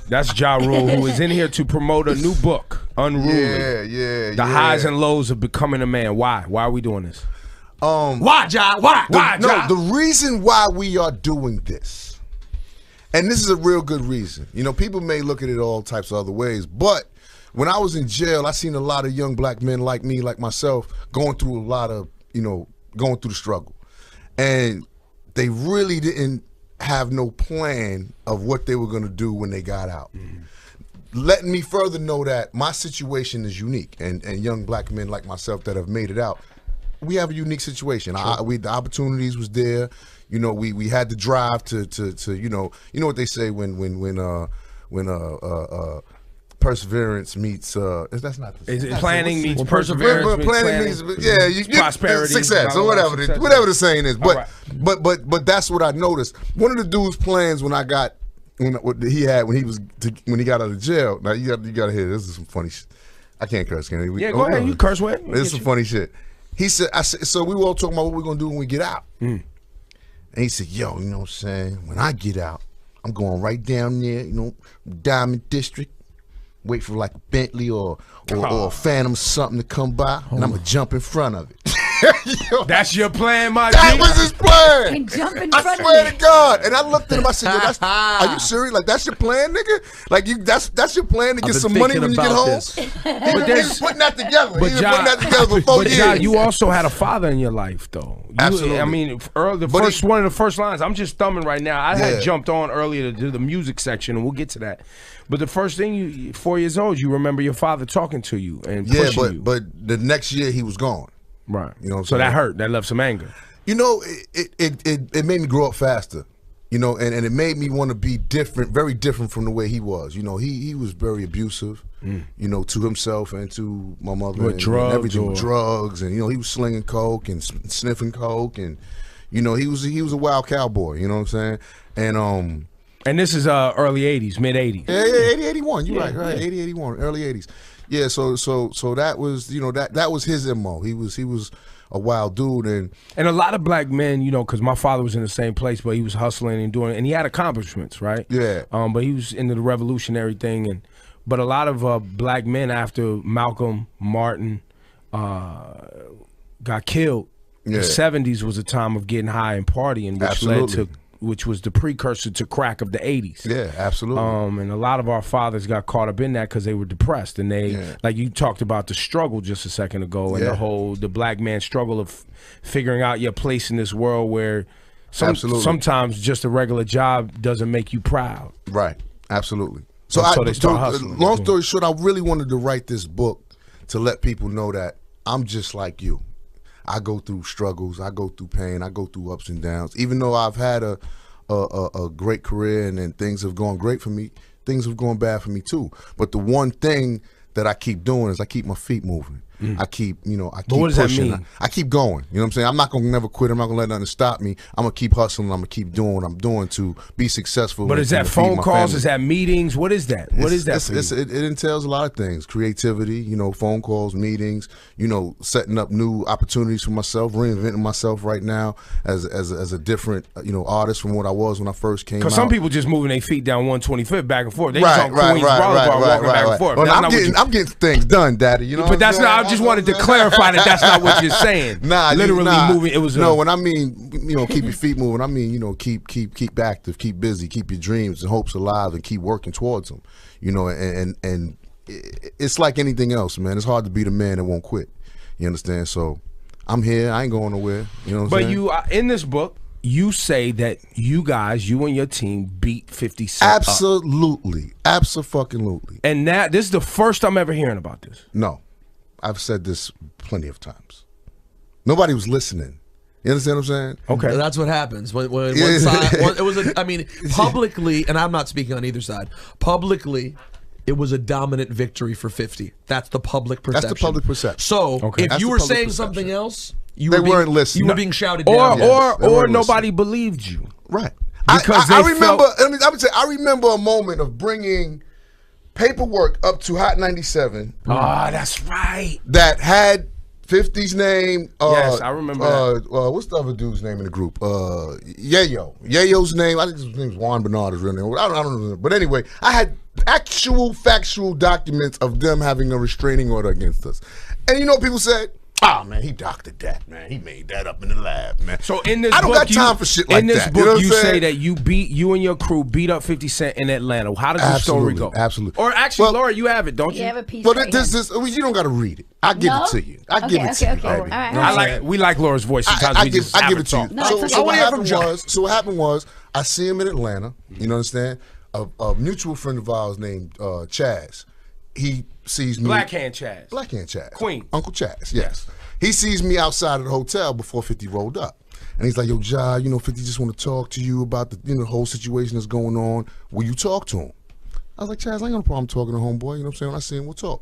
That's Ja Rule, who is in here to promote a new book, Unruly. Yeah. The highs and lows of becoming a man. Why? Why are we doing this? Why, Ja? Why? Why, Ja? No, the reason why we are doing this, and this is a real good reason. You know, people may look at it all types of other ways, but when I was in jail, I seen a lot of young black men like me, like myself, going through a lot of, going through the struggle. And they really didn't have no plan of what they were going to do when they got out. Letting me further know that my situation is unique, and young black men like myself that have made it out, we have a unique situation. Sure. The opportunities was there. You know, we had the drive to you know what they say when perseverance meets that's not the planning meets perseverance. Planning meets prosperity, success, or whatever the saying is. But but that's what I noticed. One of the dude's plans when he got out of jail. Now you got to hear this is some funny shit. I can't curse, can I? Yeah, go ahead. You curse with. This is some funny shit. He said, so we were all talking about what we're gonna do when we get out. And he said, yo, you know what I'm saying? When I get out, I'm going right down there, Diamond District. Wait for like a Bentley or a Phantom something to come by, and I'm gonna jump in front of it. Yo, that's your plan, my That was his plan. And jump in front of it. I swear to God. And I looked at him. I said, yo, are you serious? Like that's your plan, nigga? Like that's your plan to get some money when you get home? He was putting that together. He was putting that together for 4 years. But you also had a father in your life, though. Absolutely. I mean, one of the first lines. I'm just thumbing right now. I had jumped on earlier to do the music section, and we'll get to that. But the first thing 4 years old, you remember your father talking to you and pushing you. But the next year he was gone. Right. You know what I'm so saying? that hurt. That left some anger. You know, it made me grow up faster. You know, and it made me want to be different, very different from the way he was. You know, he was very abusive, you know, to himself and to my mother. With drugs, everything, drugs, and he was slinging coke and sniffing coke, and he was a wild cowboy. You know what I'm saying? And this is early 80s, mid 80s. Yeah, 80, 81. You're right. 80, 81, early 80s. Yeah, so that was, that was his MO. He was a wild dude, and a lot of black men, because my father was in the same place, but he was hustling and he had accomplishments, right? Yeah. But he was into the revolutionary thing, but a lot of black men after Malcolm, Martin, got killed. The 70s was a time of getting high and partying, which was the precursor to crack of the 80s. Yeah, absolutely. And a lot of our fathers got caught up in that because they were depressed, and like you talked about the struggle just a second ago, and the black man struggle of figuring out your place in this world where sometimes just a regular job doesn't make you proud. Right, absolutely. So they start hustling. Long story short, I really wanted to write this book to let people know that I'm just like you. I go through struggles, I go through pain, I go through ups and downs. Even though I've had a great career and things have gone great for me, things have gone bad for me too. But the one thing that I keep doing is I keep my feet moving. I keep, I keep what does pushing. That mean? I keep going. You know what I'm saying? I'm not gonna never quit. I'm not gonna let nothing stop me. I'm gonna keep hustling. I'm gonna keep doing what I'm doing to be successful. But is that phone calls? Is that meetings? What is that? What is that? It entails a lot of things: creativity, phone calls, meetings, setting up new opportunities for myself, reinventing myself right now as a different artist from what I was when I first came out. Because some people just moving their feet down 125th back and forth. They just on Queens Boulevard walking back and forth. Well, I'm getting things done, Daddy. But that's not. I just wanted to clarify that that's not what you're saying. Literally moving. It was when I mean keep your feet moving, I mean keep active, keep busy, keep your dreams and hopes alive, and keep working towards them. And it's like anything else, man. It's hard to be the man that won't quit. You understand? So I'm here. I ain't going nowhere. You know what I'm saying? You in this book, you say that you and your team beat 50 Cent Absolutely. Absolutely. And this is the first I'm ever hearing about this. No. I've said this plenty of times. Nobody was listening. You understand what I'm saying? Okay. That's what happens. When one side, it was publicly, and I'm not speaking on either side, publicly, it was a dominant victory for 50. That's the public perception. That's the public perception. So if you were saying something else, they weren't listening. You were being shouted down. Or nobody believed you. Right. Because I remember a moment of bringing paperwork up to Hot 97. Oh, that's right. That had 50's name. Yes, I remember that. What's the other dude's name in the group? Yayo. Yayo's name. I think his name's Juan Bernard. His real name. I don't know. But anyway, I had actual factual documents of them having a restraining order against us. And you know what people said? Oh man, he doctored that, man. He made that up in the lab, man. So in this I don't book, got time for shit like that. In this You book, know what you I'm say saying? that you and your crew beat up 50 Cent in Atlanta. How does the story go? Absolutely. Or actually, Well, Laura, you have it, don't you? You have a piece. But right you don't got to read it. I give it to you. I give it to you. Okay. All Baby. right. You know what I'm saying? We like Laura's voice. Sometimes I we give just it have to you. talk. No, So it's okay. what happened was I see him in Atlanta. You know what I'm saying? A mutual friend of ours named Chaz. He sees me. Black Hand Chaz. Queen. Uncle Chaz, yes. He sees me outside of the hotel before 50 rolled up. And he's like, yo, Ja, 50 just want to talk to you about the whole situation that's going on. Will you talk to him? I was like, Chaz, I ain't got no problem talking to homeboy. You know what I'm saying? When I see him, we'll talk.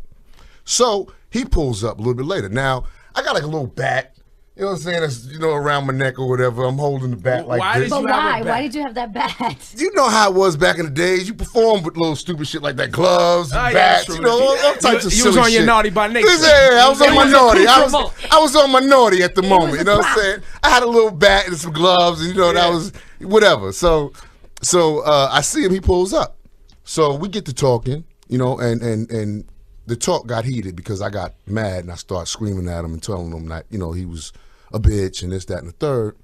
So he pulls up a little bit later. Now, I got like a little bat. You know what I'm saying? That's, around my neck or whatever. I'm holding the bat like this. But why? Why did you have that bat? You know how it was back in the days. You performed with little stupid shit like that, gloves, bats, all types of silly shit. You was on your naughty by nature. Yeah, I was on my naughty. I was on my naughty at the moment. You know what I'm saying? I had a little bat and some gloves, and that was whatever. So I see him. He pulls up. So we get to talking, and the talk got heated because I got mad and I started screaming at him and telling him that he was a bitch and this, that, and the third.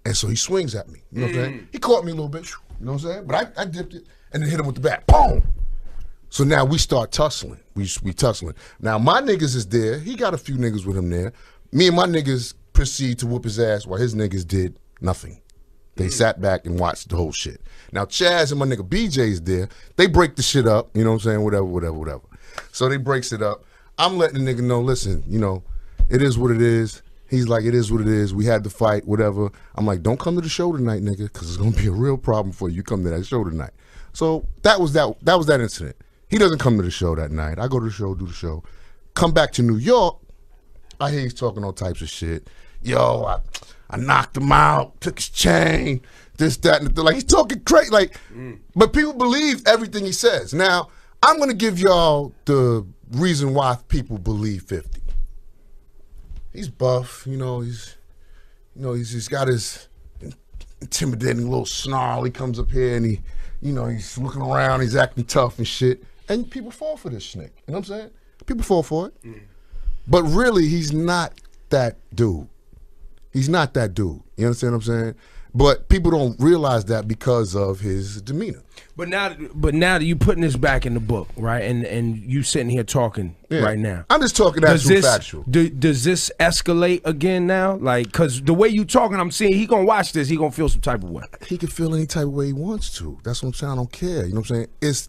And so he swings at me. You know what I'm saying? He caught me a little bit. You know what I'm saying? But I dipped it and then hit him with the bat. Boom! So now we start tussling. We tussling. Now my niggas is there. He got a few niggas with him there. Me and my niggas proceed to whoop his ass while his niggas did nothing. They sat back and watched the whole shit. Now Chaz and my nigga BJ's there. They break the shit up. You know what I'm saying? Whatever. So they breaks it up. I'm letting the nigga know, listen, it is what it is. He's like, it is what it is. We had the fight, whatever. I'm like, don't come to the show tonight, nigga, because it's gonna be a real problem for you. You come to that show tonight. So that was that incident. He doesn't come to the show that night. I go to the show, do the show. Come back to New York. I hear he's talking all types of shit. Yo, I knocked him out, took his chain, this, that, and the, like he's talking crazy. But people believe everything he says. Now, I'm gonna give y'all the reason why people believe 50. He's buff, he's got his intimidating little snarl. He comes up here and he's looking around, he's acting tough and shit. And people fall for this snake. You know what I'm saying? People fall for it. But really, he's not that dude. He's not that dude. You understand what I'm saying? But people don't realize that because of his demeanor. But now that you putting this back in the book, right? And you sitting here talking right now. I'm just talking actual factual. Does this escalate again now? Like, because the way you talking, I'm seeing he gonna watch this, he gonna feel some type of way. He can feel any type of way he wants to. That's what I'm saying. I don't care. You know what I'm saying? It's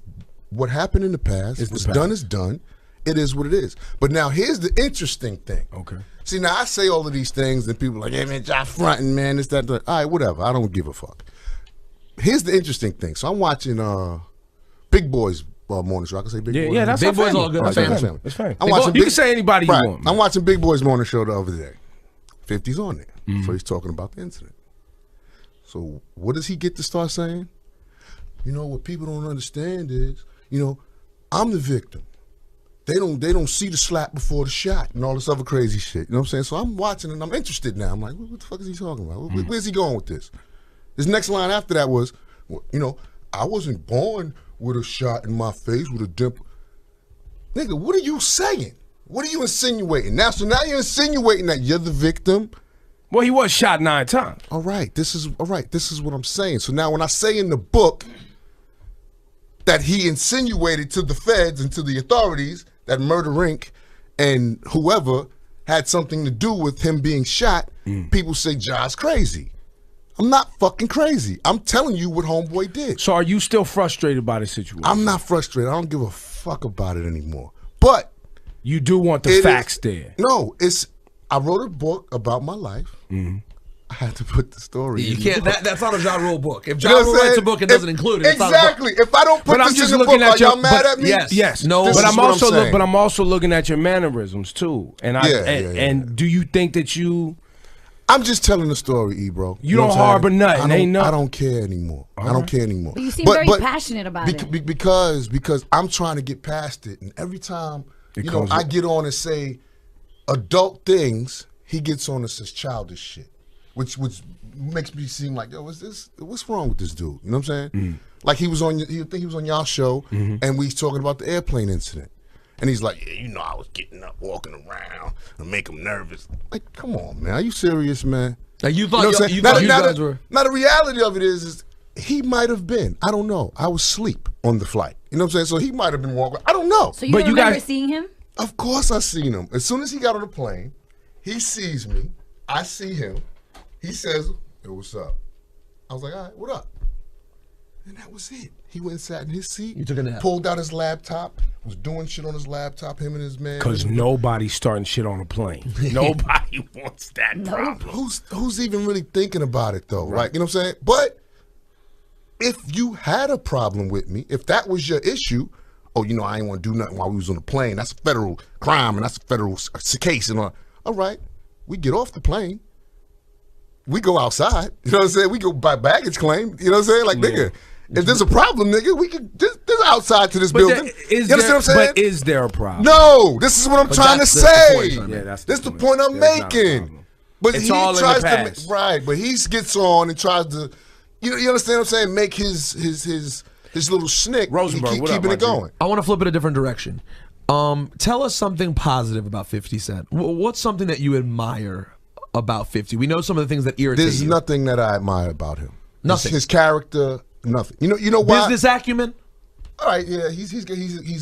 what happened in the past. What's done is done. It is what it is. But now here's the interesting thing. Okay. See, now I say all of these things and people are like, hey man, y'all fronting, man, this, that, that. All right, whatever. I don't give a fuck. Here's the interesting thing. So I'm watching Big Boys morning show. I can say Big Boys. Yeah, that's Big Boys all good. Right, That's family. It's fine. I'm watching You can say anybody you want. I'm watching Big Boys morning show the other day. 50's on there. So he's talking about the incident. So what does he get to start saying? What people don't understand is, I'm the victim. They don't see the slap before the shot and all this other crazy shit. You know what I'm saying? So I'm watching and I'm interested now. I'm like, what the fuck is he talking about? Where's he going with this? His next line after that was, I wasn't born with a shot in my face with a dimple. Nigga, what are you saying? What are you insinuating? Now you're insinuating that you're the victim. Well, he was shot 9 times. All right, this is what I'm saying. So now when I say in the book that he insinuated to the feds and to the authorities that Murder Inc. and whoever had something to do with him being shot, people say Ja's crazy. I'm not fucking crazy. I'm telling you what homeboy did. So are you still frustrated by the situation? I'm not frustrated. I don't give a fuck about it anymore. But you do want the facts there. No, I wrote a book about my life. I had to put the story. You can't. That's not a Ja Rule book. If Ja Rule writes a book and doesn't include it, it's exactly. If I don't put this in the book, are y'all mad at me? Yes. No. But I'm also looking at your mannerisms too. And and do you think that you? I'm just telling the story, Ebro. You don't harbor nothing. I don't care anymore. I don't care anymore. But you seem very passionate about it. Because I'm trying to get past it, and every time I get on and say adult things, he gets on and says childish shit. which makes me seem like, yo, what's wrong with this dude? You know what I'm saying? Like he think he was on y'all show, and we talking about the airplane incident. And he's like, yeah, you know, I was getting up, walking around, and make him nervous. Like, come on, man. Are you serious, man? Now you thought you guys were. Now, the reality of it is he might have been. I don't know. I was asleep on the flight. You know what I'm saying? So he might have been walking. I don't know. So you remember seeing him? Of course I seen him. As soon as he got on the plane, he sees me. I see him. He says, hey, what's up? I was like, all right, what up? And that was it. He went and sat in his seat. You took a nap. Pulled out his laptop. Was doing shit on his laptop. Him and his man. Because nobody's starting shit on a plane. Nobody wants that problem. Who's even really thinking about it though? Right. You know what I'm saying? But if you had a problem with me, if that was your issue, oh, you know, I ain't want to do nothing while we was on the plane. That's a federal crime and that's a federal case and all. All right, we get off the plane. We go outside. You know what I'm saying? We go by baggage claim. You know what I'm saying? Like, nigga. If there's a problem, nigga, we can. There's outside to this building. You understand what I'm saying? But is there a problem? No, this is what I'm trying to say. That's the point I'm making. But it's he all tries in the past. to right. But he gets on and tries to, you understand what I'm saying? Make his little snick. Rosenberg, and keeping it going. I want to flip it a different direction. Tell us something positive about 50 Cent. What's something that you admire about 50? We know some of the things that irritate you. There's nothing that I admire about him. Nothing. His character. Nothing. You know why? Business acumen? All right, yeah, he's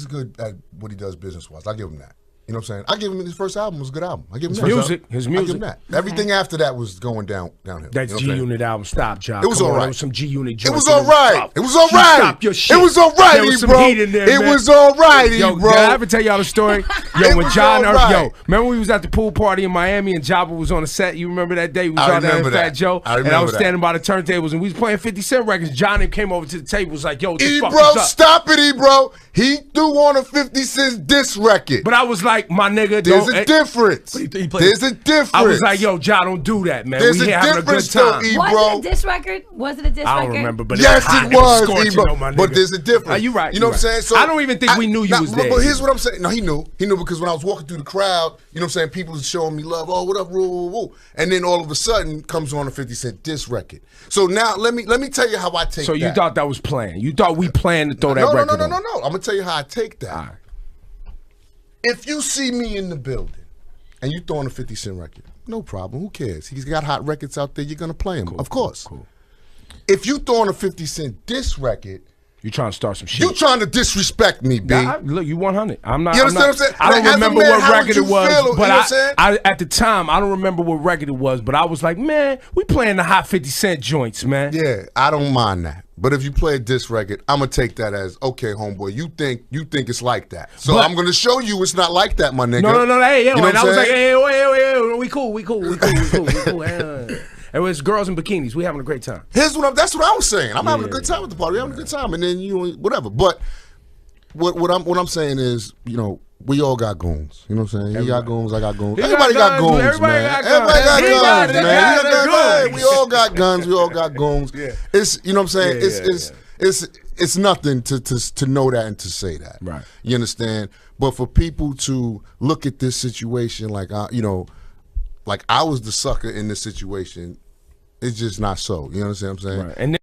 good at what he does business-wise. I give him that. You know what I'm saying? I give him his first album was a good album. I give him that. His music. I give him that. Everything after that was going downhill. That G-Unit album, stop, John. It was all right. There was some G-Unit joints. It was all right. It was all right. Stop your shit. It was all right, there was some bro. heat in there, it man. was all right, yo, bro. Did I ever tell y'all the story? Yo, when John, right. remember we was at the pool party in Miami and Jabba was on the set? You remember that day? We was out there in Fat Joe, and I was standing by the turntables and we was playing 50 Cent records. Johnny came over to the table, was like, "Yo, what the fuck is up?" Stop it, bro. He threw on a 50 Cent diss record. But I was like, my nigga, there's a difference. There's a difference. I was like, yo, John, don't do that, man. There's we here having a good time. Was it a diss record? Was it a diss record? I don't remember, but yes, it was, Ebro. But there's a difference. Are you right? You know what I'm saying? So I don't even think we knew you was there. But here's what I'm saying. No, he knew. He knew because when I was walking through the crowd, you know what I'm saying, people was showing me love. Oh, what up, woo. And then all of a sudden comes on a 50 Cent diss record. So now let me tell you how I take that. So you thought that was planned? You thought we planned to throw that record on? No. I'm gonna tell you how I take that. Right. If you see me in the building and you throwing a 50 Cent record, no problem. Who cares? He's got hot records out there. You're gonna play him, of course. Cool. If you throwing a 50 Cent diss record, you trying to start some shit. You trying to disrespect me, B. Look, you 100. I'm not. You understand what I'm saying? I don't remember what record it was, but I at the time I don't remember what record it was, but I was like, man, we playing the hot 50 Cent joints, man. Yeah, I don't mind that. But if you play a diss record, I'm gonna take that as okay, homeboy. You think it's like that, so I'm gonna show you it's not like that, my nigga. No. Hey, yo, and I was like, hey, we cool. It was girls in bikinis. We having a great time. That's what I was saying. I'm having a good time at the party. We're having a good time, and then whatever. But what I'm saying is, we all got goons. You know what I'm saying? He got goons. I got goons. Everybody got goons, everybody man. Everybody got guns, man. We all got guns. We all got goons. Yeah. It's you know what I'm saying. It's nothing to know that and to say that. Right. You understand? But for people to look at this situation like like I was the sucker in this situation. It's just not so. You understand what I'm saying? Right. And